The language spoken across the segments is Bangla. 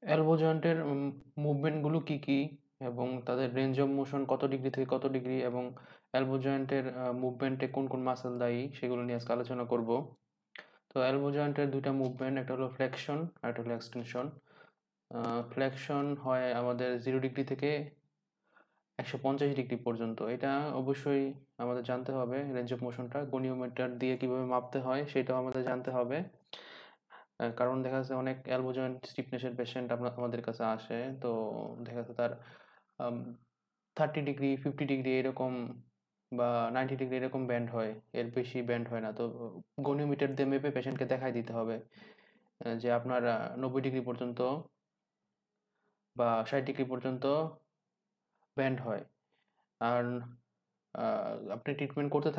এলবো জয়েন্টের মুভমেন্টগুলো কি, কি? এবং তাদের রেঞ্জ অফ মোশন কত ডিগ্রি থেকে কত ডিগ্রি এবং এলবো জয়েন্টের মুভমেন্টে কোন, কোন মাসল দায়ী সেগুলো নিয়ে আজকে আলোচনা করব। তো এলবো জয়েন্টের ২ টা মুভমেন্ট, একটা হলো ফ্লেকশন আর একটা হলো এক্সটেনশন। ফ্লেকশন হয় আমাদের 0 ডিগ্রি থেকে ১৫০ ডিগ্রি পর্যন্ত। এটা অবশ্যই আমাদের জানতে হবে রেঞ্জ অফ মোশনটা গনিওমিটার দিয়ে কিভাবে মাপতে হয় সেটাও আমাদের জানতে হবে। কারণ দেখা যাচ্ছে অনেক এলবো জয়েন্ট স্টিফনেস এর পেশেন্ট আমাদের কাছে আসে। তো দেখা যাচ্ছে তার আম 30 ডিগ্রি, 50 ডিগ্রি এরকম বা 90 ডিগ্রি এরকম ব্যান্ড হয়। এর বেশি ব্যান্ড হয় না। তো গনিওমিটার দিয়ে মেপে পেশেন্টকে দেখায় দিতে হবে যে আপনার ৯০ ডিগ্রি পর্যন্ত বা ৬০ ডিগ্রি পর্যন্ত ব্যান্ড হয়। আর আ আপনি ট্রিটমেন্ট করতে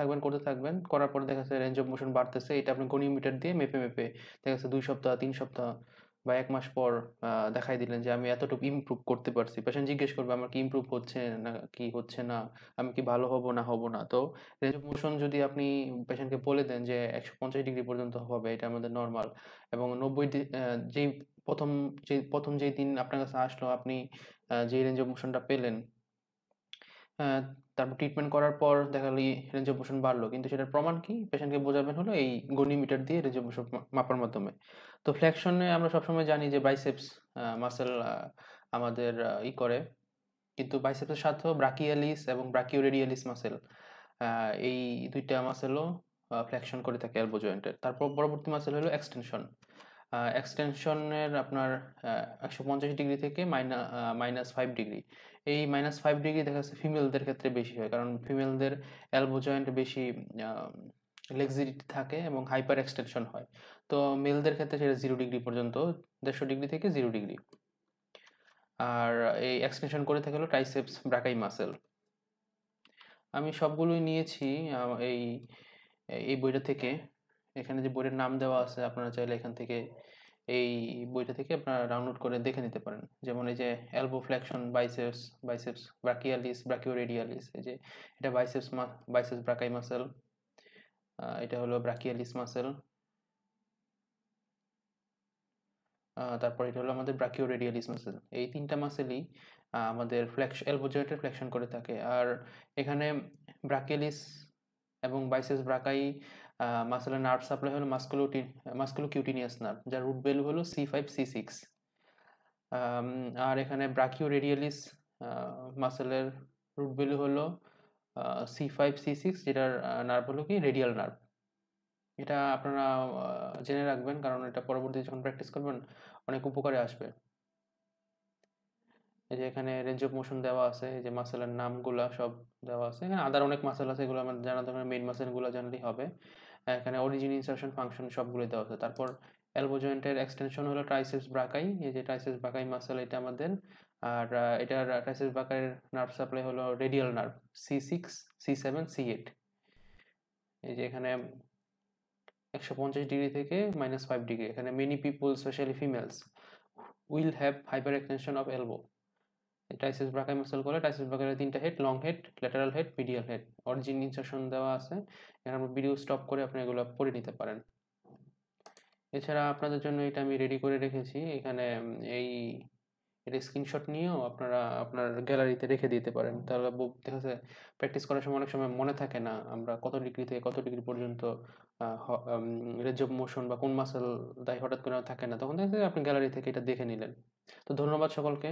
থাকবেন। করার পরে দেখা যাচ্ছে রেঞ্জ অফ মোশন বাড়তেছে। এটা আপনি গনিওমিটার দিয়ে মেপে দেখা যাচ্ছে ২ সপ্তাহ, ৩ সপ্তাহ বা ১ মাস পর দেখায় দিলেন যে আমি এতটুকু ইমপ্রুভ করতে পারছি। পেশেন্ট জিজ্ঞেস করবে আমার কি ইমপ্রুভ হচ্ছে না কি হচ্ছে না? আমি কি ভালো হব না হব না? তো রেঞ্জ অফ মোশন যদি আপনি পেশেন্টকে বলে দেন যে ১৫০ ডিগ্রি পর্যন্ত হবে এটা আমাদের নরমাল এবং ৯০ যেই ১ম যেই দিন আপনার কাছে আসলো আপনি যেই রেঞ্জ অফ মোশনটা পেলেন হ্যাঁ, তারপর ট্রিটমেন্ট করার পর দেখা গেল রেঞ্জ অফ মোশন বাড়লো। কিন্তু সেটার প্রমাণ কি? পেশেন্টকে বোঝাবেন হলো এই গনিমিটার দিয়ে রেঞ্জ অফ মোশন মাপার মাধ্যমে। তো ফ্লেকশনে আমরা সবসময় জানি যে বাইসেপস মাসল আমাদের করে। কিন্তু বাইসেপসের সাথেও ব্রাকিয়ালিস এবং ব্রাকিওরেডিয়ালিস মাসল এই ২ টা মাসলও ফ্লেকশন করে থাকে এলবো জয়েন্টের। তারপর পরবর্তী মাসল হলো এক্সটেনশন। এক্সটেনশনের আপনার ১৫০ ডিগ্রি থেকে -৫ ডিগ্রি। এই -৫ ডিগ্রি দেখা যাচ্ছে ফিমেলদের ক্ষেত্রে বেশি হয়। কারণ ফিমেলদের এলবো জয়েন্ট বেশি আ ফ্লেক্সিবিলিটি থাকে এবং হাইপার এক্সটেনশন হয়। তো মেলদের ক্ষেত্রে সেটা 0 ডিগ্রি পর্যন্ত ১৫০ ডিগ্রি থেকে 0 ডিগ্রি। আর এই এক্সটেনশন করে থাকে হলো ট্রাইসেপস ব্রাকাই মাসল। আমি সবগুলোই নিয়েছি আ এই এই বইটা থেকে। এখানে যে বইটার নাম দেওয়া আছে আপনারা চাইলে এখান থেকে এই বইটা থেকে আপনারা ডাউনলোড করে দেখে নিতে পারেন। যেমন এই যে এলবো ফ্লেকশন, বাইসেপস ব্রাকিয়ালিস, ব্রাকিওরেডিয়ালিস এই যে এটা বাইসেপস ব্রাকাই মাসল, এটা হলো ব্রাকিয়ালিস মাসল, তারপর এটা হলো আমাদের ব্রাকিওরেডিয়ালিস মাসল। এই ৩ টা মাসেলই আমাদের এলবো জয়েন্টের ফ্লেকশন করে থাকে। আর এখানে ব্রাকিয়ালিস এবং বাইসেপস ব্রাকাই মাসলের নার্ভ সাপ্লাই হলো মাসকুলোকিউটিনিয়াস নার্ভ যার রুট ভ্যালু হলো C5 C6। আম আর এখানে ব্রাকিওরেডিয়ালিস আ মাসলের রুট ভ্যালু হলো C5 C6 যেটার নার্ভ হলো কি রেডিয়াল নার্ভ। এটা আপনারা জেনে রাখবেন কারণ এটা পরবর্তীতে যখন প্র্যাকটিস করবেন অনেক উপকারে আসবে। এই যে এখানে রেঞ্জ অফ মোশন দেওয়া আছে, এই যে মাসলের নামগুলা সব দেওয়া আছে। এখানে আদার অনেক মাসল আছে এগুলো আমার জানা দরকার মেইন মাসলগুলো জানলেই হবে। এখানে অরিজিন, ইনসারশন, ফাংশন সবগুলোই দেওয়া আছে। তারপর এলবো জয়েন্টের এক্সটেনশন হলো ট্রাইসেপস ব্রাকাই। এই যে ট্রাইসেপস ব্রাকাই মাসল এটা আমাদের। আর এটার ট্রাইসেপস ব্রাকাইয়ের নার্ভ সাপ্লাই হলো radial nerve C6, C7, C8। এই যে এখানে ১৫০ ডিগ্রি থেকে -৫ ডিগ্রি। এখানে many people specially females will have hyper extension of elbow. Triceps ব্রাকাই muscle করে ট্রাইসেপস ব্রাকাইয়ের ৩ টা head, long head, lateral head, medial head. Origin insertion দেওয়া আছে। এখানে ভিডিও স্টপ করে আপনি এগুলো পড়ে নিতে পারেন। এছাড়া আপনাদের জন্য এটা আমি রেডি করে রেখেছি। এখানে এই এটা স্ক্রিনশট নিয়েও আপনারা আপনার গ্যালারিতে রেখে দিতে পারেন। তাহলে দেখা যাচ্ছে প্র্যাকটিস করার সময় অনেক সময় মনে থাকে না আমরা কত ডিগ্রি থেকে কত ডিগ্রি পর্যন্ত আ হ আম রেঞ্জ অফ মোশন বা কোন মাসল দায় হঠাৎ করে থাকে না। তখন দেখা যায় আপনি গ্যালারি থেকে এটা দেখে নিলেন। তো ধন্যবাদ সকলকে।